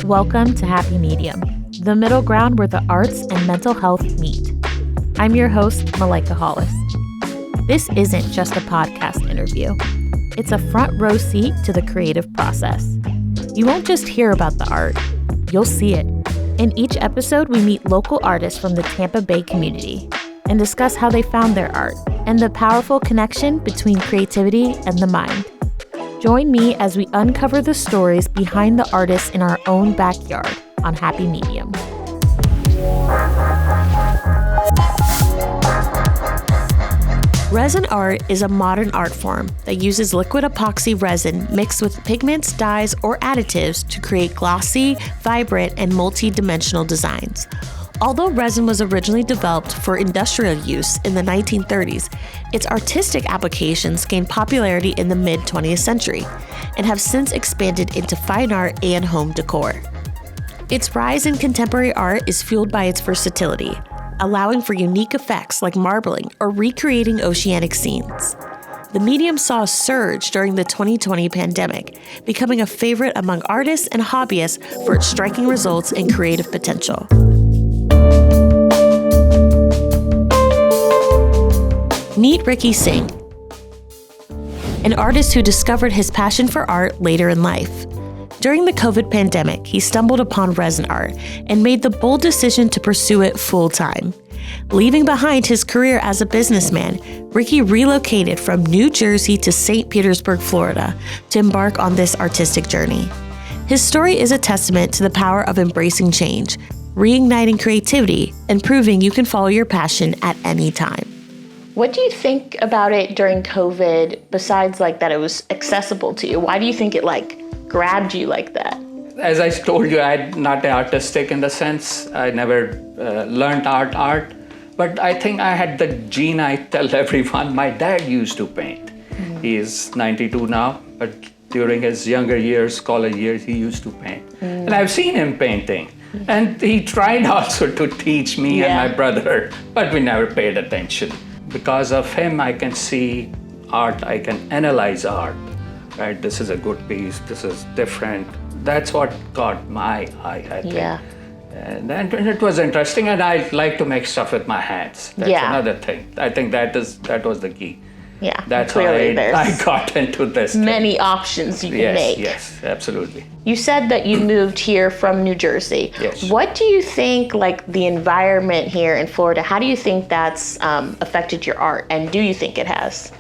Welcome to Happy Medium, the middle ground where the arts and mental health meet. I'm your host, Malaika Hollis. This isn't just a podcast interview. It's a front row seat to the creative process. You won't just hear about the art, you'll see it. In each episode, we meet local artists from the Tampa Bay community and discuss how they found their art and the powerful connection between creativity and the mind. Join me as we uncover the stories behind the artists in our own backyard on Happy Medium. Resin art is a modern art form that uses liquid epoxy resin mixed with pigments, dyes, or additives to create glossy, vibrant, and multi-dimensional designs. Although resin was originally developed for industrial use in the 1930s, its artistic applications gained popularity in the mid-20th century and have since expanded into fine art and home decor. Its rise in contemporary art is fueled by its versatility, allowing for unique effects like marbling or recreating oceanic scenes. The medium saw a surge during the 2020 pandemic, becoming a favorite among artists and hobbyists for its striking results and creative potential. Meet Ricky Singh, an artist who discovered his passion for art later in life. During the COVID pandemic, he stumbled upon resin art and made the bold decision to pursue it full-time. Leaving behind his career as a businessman, Ricky relocated from New Jersey to St. Petersburg, Florida, to embark on this artistic journey. His story is a testament to the power of embracing change, reigniting creativity, and proving you can follow your passion at any time. What do you think about it during COVID, besides that it was accessible to you? Why do you think it grabbed you like that? As I told you, I'm not artistic in the sense. I never learned art, but I think I had the gene. I tell everyone, my dad used to paint. He is 92 now, but during his younger years, college years, he used to paint. And I've seen him painting. And he tried also to teach me and my brother, but we never paid attention. Because of him, I can see art, I can analyze art, right? This is a good piece, this is different. That's what caught my eye, I think. Yeah. And it was interesting, and I like to make stuff with my hands. That's another thing. I think that was the key. Yeah, that's clearly why I got into this. Many options you can make. Yes, absolutely. You said that you moved here from New Jersey. Yes. What do you think, the environment here in Florida, how do you think that's affected your art, and do you think it has?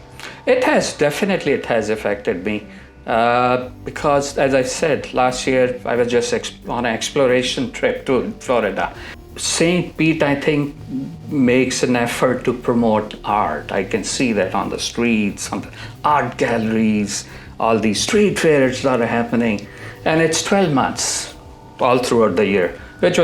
It has affected me. Because, as I said, last year I was just on an exploration trip to Florida. St. Pete, I think, makes an effort to promote art. I can see that on the streets, on the art galleries, all these street fairs that are happening. And it's 12 months all throughout the year, which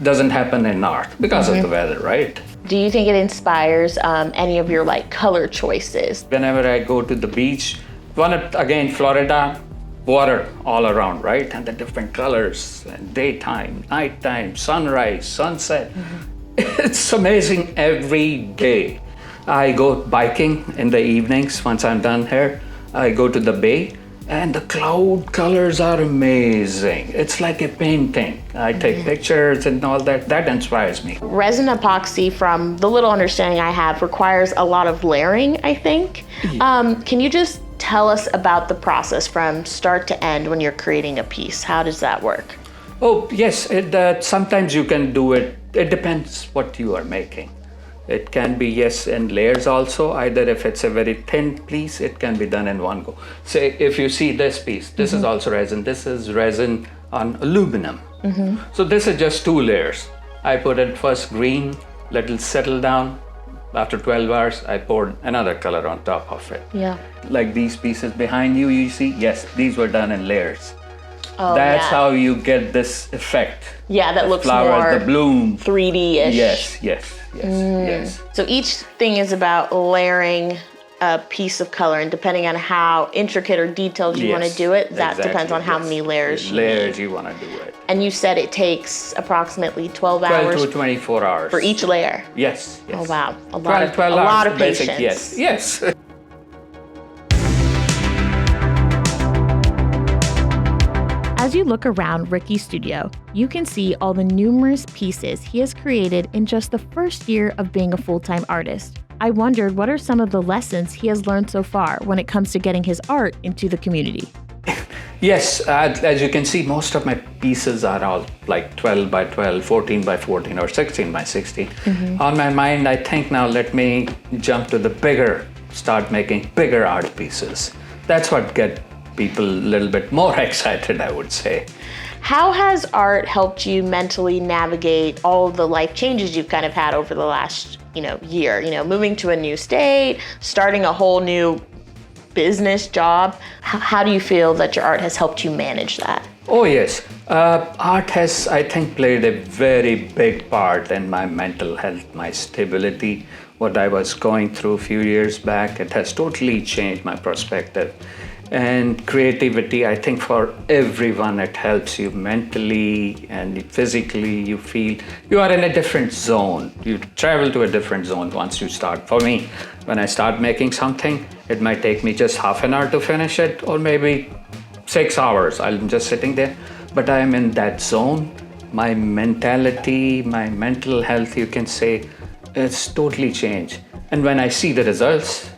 doesn't happen in art because of the weather, right? Do you think it inspires any of your color choices? Whenever I go to the beach, again, Florida, water all around, right? And the different colors, and daytime, nighttime, sunrise, sunset. It's amazing every day. I go biking in the evenings. Once I'm done here, I go to the bay, and the cloud colors are amazing. It's like a painting. I take pictures and all that. That inspires me. Resin epoxy, from the little understanding I have, requires a lot of layering, I think. Can you just tell us about the process from start to end when you're creating a piece? How does that work? Oh, yes. Sometimes you can do it. It depends what you are making. It can be, in layers also. Either if it's a very thin piece, it can be done in one go. Say, if you see this piece, this is also resin. This is resin on aluminum. So this is just 2 layers. I put it first green, let it settle down. After 12 hours, I poured another color on top of it. Yeah. Like these pieces behind you, you see? Yes, these were done in layers. Oh, That's how you get this effect. Yeah, that the looks flowers, more the bloom. 3D-ish. Yes. So each thing is about layering a piece of color, and depending on how intricate or detailed you want to do it, that depends on how many layers you want to do it. And you said it takes approximately 12 hours? 12 to 24 hours. For each layer? Yes. Oh, wow. A 12 lot of patience. Yes. As you look around Ricky's studio, you can see all the numerous pieces he has created in just the first year of being a full-time artist. I wondered what are some of the lessons he has learned so far when it comes to getting his art into the community. Yes, as you can see, most of my pieces are all like 12 by 12, 14 by 14, or 16 by 16. On my mind, I think now let me jump to the bigger, start making bigger art pieces. That's what get people a little bit more excited, I would say. How has art helped you mentally navigate all of the life changes you've kind of had over the last, year? Moving to a new state, starting a whole new business job. How do you feel that your art has helped you manage that? Oh yes, art has, I think, played a very big part in my mental health, my stability. What I was going through a few years back, it has totally changed my perspective. And creativity, I think for everyone, it helps you mentally and physically. You feel you are in a different zone. You travel to a different zone once you start. For me, when I start making something, it might take me just half an hour to finish it, or maybe 6 hours. I'm just sitting there, but I am in that zone. My mentality, my mental health, you can say, it's totally changed. And when I see the results,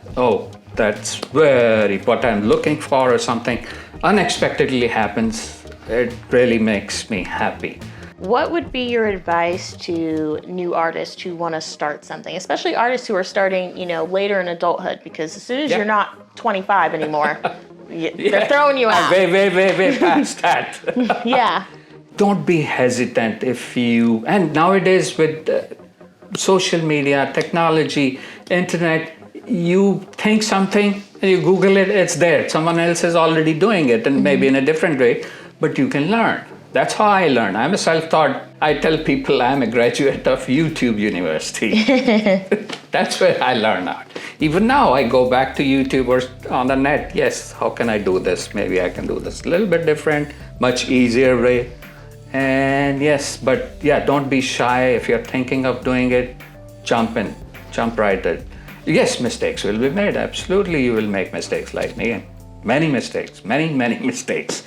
that's what I'm looking for, or something unexpectedly happens, it really makes me happy. What would be your advice to new artists who want to start something, especially artists who are starting, later in adulthood? Because as soon as you're not 25 anymore, they're throwing you out. Way past that. Yeah. Don't be hesitant and nowadays with social media, technology, internet, you think something and you Google it, it's there. Someone else is already doing it, and maybe in a different way, but you can learn. That's how I learn. I'm a self-taught. I tell people I'm a graduate of YouTube University. That's where I learn art. Even now, I go back to YouTube or on the net. Yes, how can I do this? Maybe I can do this a little bit different, much easier way. And yes, but don't be shy. If you're thinking of doing it, jump right in. Yes, mistakes will be made. Absolutely, you will make mistakes like me. Many mistakes, many mistakes.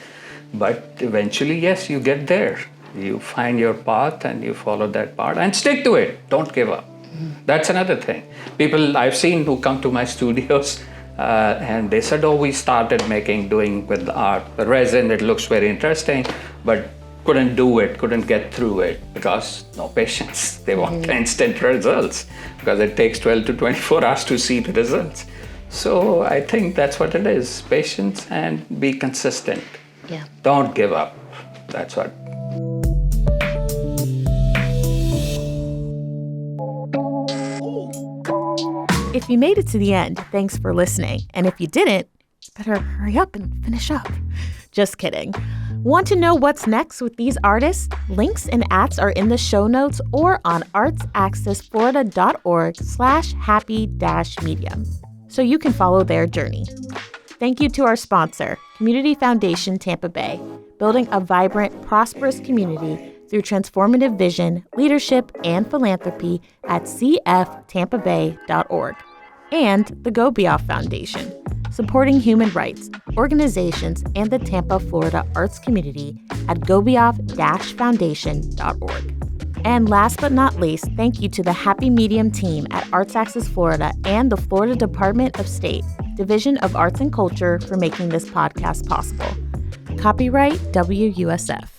But eventually, yes, you get there. You find your path and you follow that path and stick to it. Don't give up. That's another thing. People I've seen who come to my studios and they said, we started doing with art, resin, it looks very interesting, but couldn't get through it because no patience. They want instant results because it takes 12 to 24 hours to see the results. So I think that's what it is, patience and be consistent. Yeah. Don't give up. That's what. If you made it to the end, thanks for listening. And if you didn't, better hurry up and finish up. Just kidding. Want to know what's next with these artists? Links and ats are in the show notes or on artsaccessflorida.org/happy-medium, so you can follow their journey. Thank you to our sponsor, Community Foundation Tampa Bay, building a vibrant, prosperous community through transformative vision, leadership, and philanthropy at cftampabay.org. And the Gobioff Foundation, supporting human rights, organizations, and the Tampa, Florida arts community at gobioff-foundation.org. And last but not least, thank you to the Happy Medium team at Arts Access Florida and the Florida Department of State, Division of Arts and Culture for making this podcast possible. Copyright WUSF.